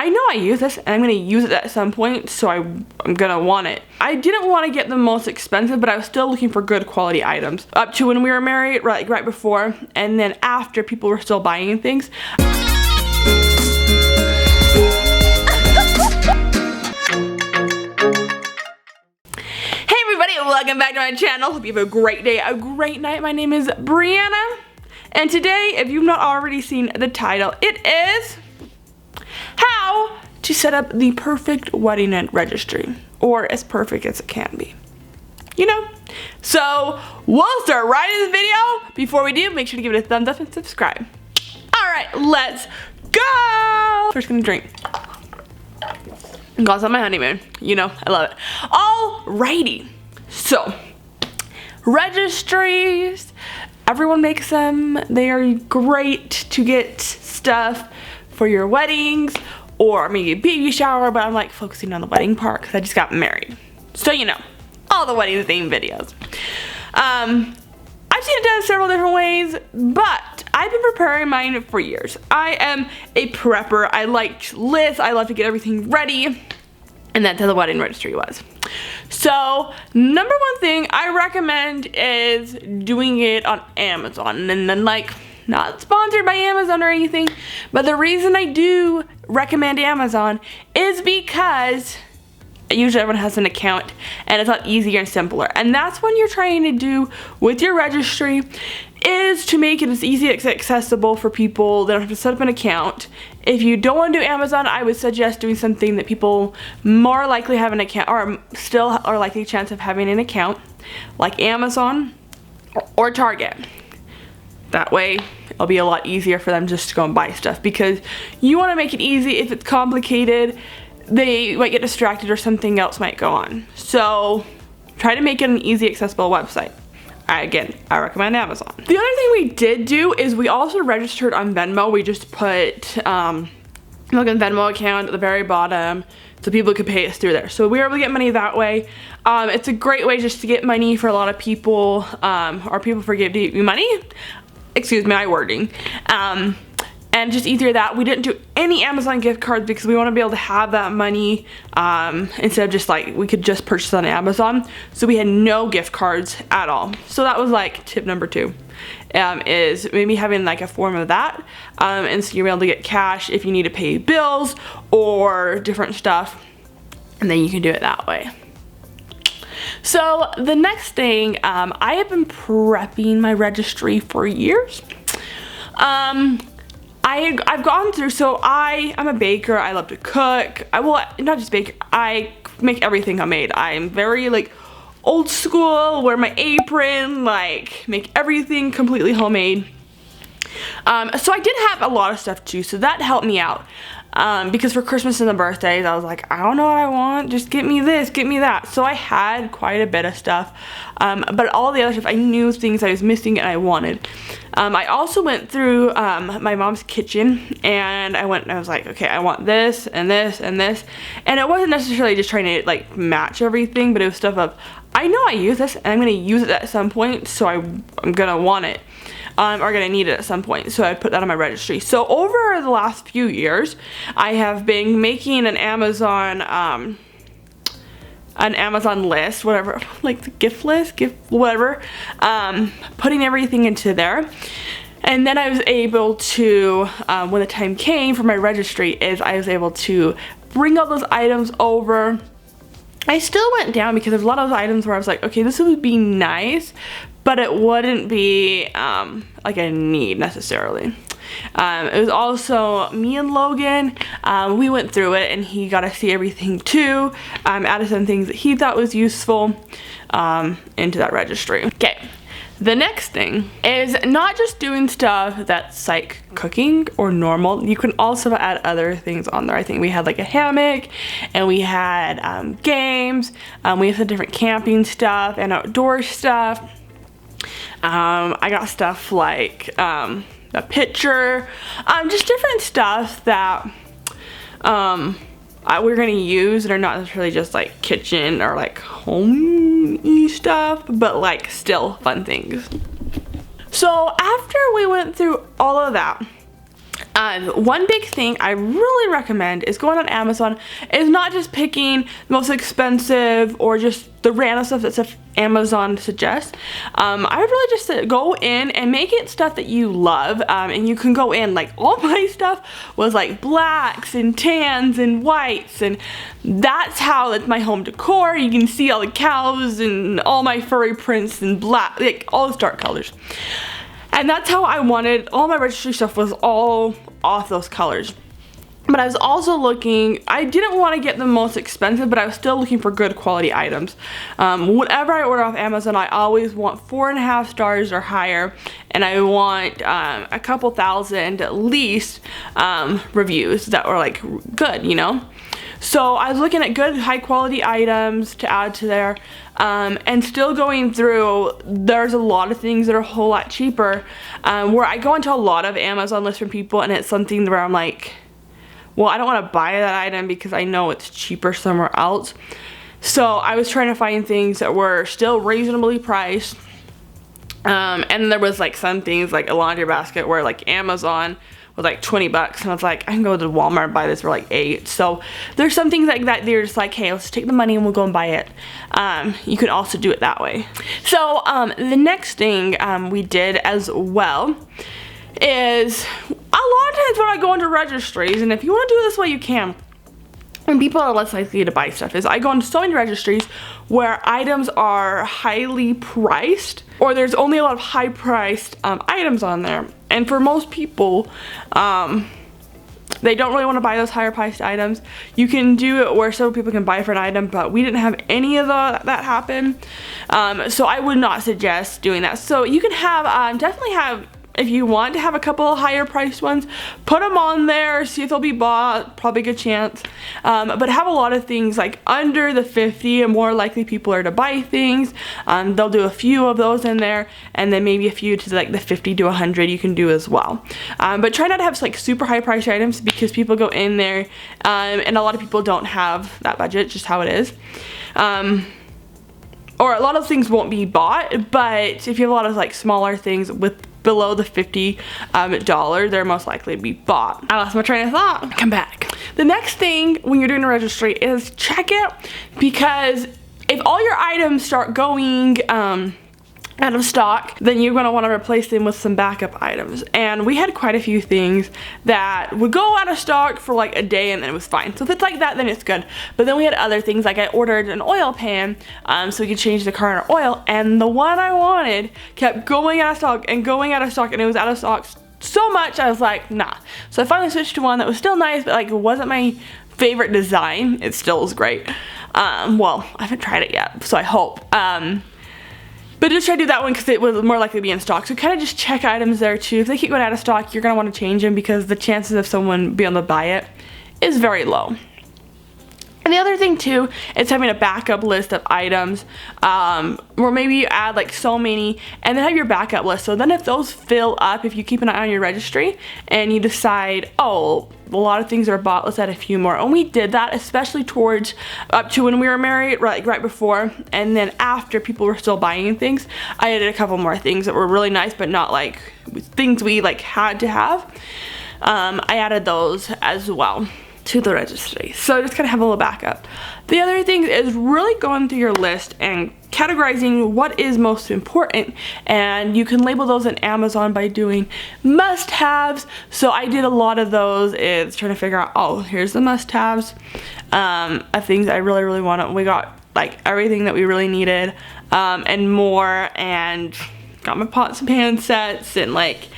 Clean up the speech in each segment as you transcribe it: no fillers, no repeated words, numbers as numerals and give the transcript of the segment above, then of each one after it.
I know I use this and I'm gonna use it at some point, so I'm gonna want it. I didn't want to get the most expensive, but I was still looking for good quality items. Up to when we were married, right before, and then after, people were still buying things. Welcome back to my channel. Hope you have a great day, a great night. My name is Brianna, and today, if you've not already seen the title, it is how to set up the perfect wedding registry, or as perfect as it can be. You know? So, we'll start right in this video. Before we do, make sure to give it a thumbs up and subscribe. Alright, let's go! First gonna drink. God's on my honeymoon. You know, I love it. Alrighty. So, registries, everyone makes them. They are great to get stuff for your weddings or maybe a baby shower, but I'm like focusing on the wedding part because I just got married. So you know, all the wedding theme videos. I've seen it done several different ways, but I've been preparing mine for years. I am a prepper. I like lists. I love to get everything ready. And that's how the wedding registry was. So, number one thing I recommend is doing it on Amazon. And then, like, not sponsored by Amazon or anything, but the reason I do recommend Amazon is because usually everyone has an account and it's a lot easier and simpler. And that's what you're trying to do with your registry, is to make it as easy as accessible for people that don't have to set up an account. If you don't want to do Amazon, I would suggest doing something that people more likely have an account, or still are likely chance of having an account, like Amazon or Target. That way, it'll be a lot easier for them just to go and buy stuff, because you want to make it easy. If it's complicated, they might get distracted or something else might go on. So, try to make it an easy, accessible website. Again, I recommend Amazon. The other thing we did do is we also registered on Venmo. We just put like a Venmo account at the very bottom so people could pay us through there. So we were able to get money that way. It's a great way just to get money for a lot of people, or people forgive you money. Excuse my wording. And just easier that. We didn't do any Amazon gift cards because we want to be able to have that money instead of just like, we could just purchase on Amazon. So we had no gift cards at all. So that was like tip number 2, is maybe having like a form of that. And so you're able to get cash if you need to pay bills or different stuff. And then you can do it that way. So the next thing, I have been prepping my registry for years. I've gone through, so I'm a baker. I love to cook. Not just bake, I make everything homemade. I'm very like old school, wear my apron, like make everything completely homemade. So I did have a lot of stuff too, so that helped me out. Because for Christmas and the birthdays, I was like, I don't know what I want, just get me this, get me that. So I had quite a bit of stuff, but all the other stuff, I knew things I was missing and I wanted. I also went through my mom's kitchen, and I was like, okay, I want this and this and this. And it wasn't necessarily just trying to like match everything, but it was stuff of, I know I use this and I'm gonna use it at some point, so I'm gonna want it. Or gonna need it at some point, so I put that on my registry. So over the last few years, I have been making an Amazon list, whatever, like the gift list, whatever, putting everything into there. And then I was able to, when the time came for my registry, I was able to bring all those items over. I still went down because there's a lot of those items where I was like, okay, this would be nice, but it wouldn't be like a need necessarily. It was also me and Logan, we went through it and he got to see everything too. Added some things that he thought was useful into that registry. Okay. The next thing is not just doing stuff that's like cooking or normal. You can also add other things on there. I think we had like a hammock, and we had games. We have some different camping stuff and outdoor stuff. I got stuff like a pitcher, just different stuff that we're gonna use that are not necessarily just like kitchen or like home-y stuff, but like still fun things. So after we went through all of that, One big thing I really recommend is going on Amazon is not just picking the most expensive or just the random stuff that Amazon suggests. I would really just go in and make it stuff that you love, and you can go in, like, all my stuff was like blacks and tans and whites, and that's how it's my home decor. You can see all the cows and all my furry prints and black, like all the dark colors. And that's how I wanted, all my registry stuff was all off those colors. But I was also looking, I didn't want to get the most expensive, but I was still looking for good quality items. Whatever I order off Amazon, I always want 4.5 stars or higher, and I want a couple thousand at least reviews that were like good, you know? So I was looking at good high quality items to add to there, and still going through, there's a lot of things that are a whole lot cheaper, where I go into a lot of Amazon lists from people, and it's something where I'm like, well, I don't want to buy that item because I know it's cheaper somewhere else. So I was trying to find things that were still reasonably priced, and there was like some things like a laundry basket where like Amazon was like 20 bucks, and I was like, I can go to Walmart and buy this for like 8. So there's some things like that, they're just like, hey, let's take the money and we'll go and buy it. You can also do it that way. So the next thing we did as well is, a lot of times when I go into registries, and if you want to do it this way, you can, and people are less likely to buy stuff, is I go into so many registries where items are highly priced, or there's only a lot of high priced items on there. And for most people, they don't really want to buy those higher priced items. You can do it where some people can buy for an item, but we didn't have any of that happen. So I would not suggest doing that. So you can have, definitely have, if you want to have a couple of higher priced ones, put them on there, see if they'll be bought, probably a good chance. But have a lot of things like under the 50, and more likely people are to buy things. They'll do a few of those in there, and then maybe a few to like the 50 to 100 you can do as well. But try not to have like super high priced items, because people go in there, and a lot of people don't have that budget, just how it is. Or a lot of things won't be bought, but if you have a lot of like smaller things with below the $50, they're most likely to be bought. I lost my train of thought. Come back. The next thing when you're doing a registry is check it, because if all your items start going out of stock, then you're going to want to replace them with some backup items. And we had quite a few things that would go out of stock for like a day and then it was fine. So if it's like that, then it's good. But then we had other things, like I ordered an oil pan so we could change the car in oil, and the one I wanted kept going out of stock and going out of stock, and it was out of stock so much I was like, nah. So I finally switched to one that was still nice, but like it wasn't my favorite design. It still was great. Well, I haven't tried it yet, so I hope. But just try to do that one because it was more likely to be in stock. So kind of just check items there too. If they keep going out of stock, you're going to want to change them, because the chances of someone being able to buy it is very low. And the other thing too is having a backup list of items, where maybe you add like so many and then have your backup list. So then if those fill up, if you keep an eye on your registry and you decide, oh, a lot of things are bought, let's add a few more. And we did that, especially towards up to when we were married, right before, and then after people were still buying things, I added a couple more things that were really nice, but not like things we like had to have. I added those as well to the registry. So just kind of have a little backup. The other thing is really going through your list and categorizing what is most important, and you can label those in Amazon by doing must-haves. So I did a lot of those, is trying to figure out, oh, here's the must-haves of things I really wanted. We got like everything that we really needed, and more, and got my pots and pan sets, and like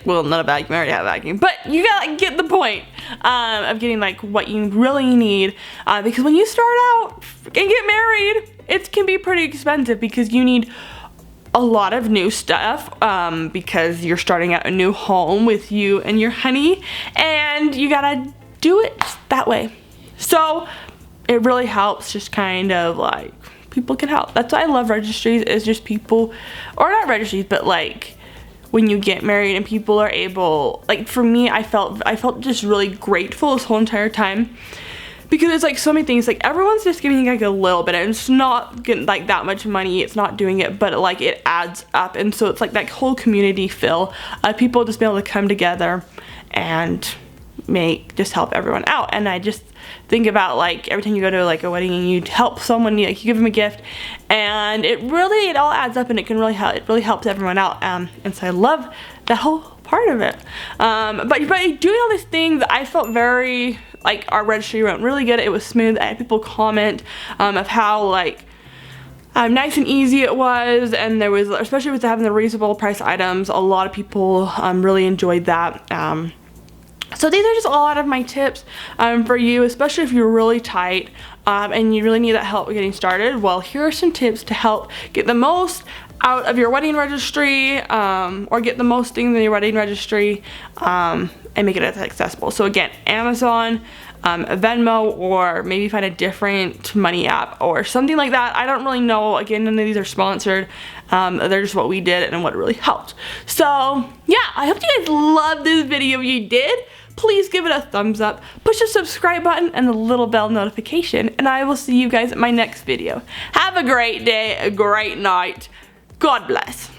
well, not a vacuum, I already have a vacuum, but you gotta like, get the point of getting like what you really need, because when you start out and get married, it can be pretty expensive, because you need a lot of new stuff, because you're starting out a new home with you and your honey, and you gotta do it that way. So it really helps, just kind of like people can help. That's why I love registries, is just people, or not registries, but like when you get married and people are able, like for me, I felt just really grateful this whole entire time, because there's like so many things, like everyone's just giving like a little bit, and it's not getting like that much money, it's not doing it, but like it adds up. And so it's like that whole community feel of people just being able to come together and just help everyone out. And I just think about like every time you go to like a wedding and you help someone, you give them a gift, and it all adds up, and it really helps everyone out. And so I love that whole part of it. But by doing all these things, I felt very like our registry went really good. It was smooth. I had people comment of how like nice and easy it was, and there was, especially with having the reasonable price items, a lot of people really enjoyed that. So these are just a lot of my tips for you, especially if you're really tight and you really need that help getting started. Well, here are some tips to help get the most out of your wedding registry, or get the most things in your wedding registry, and make it as accessible. So again, Amazon, Venmo, or maybe find a different money app or something like that. I don't really know. Again, none of these are sponsored. They're just what we did and what really helped. So yeah, I hope you guys loved this video. If you did, please give it a thumbs up, push the subscribe button and the little bell notification, and I will see you guys at my next video. Have a great day, a great night. God bless.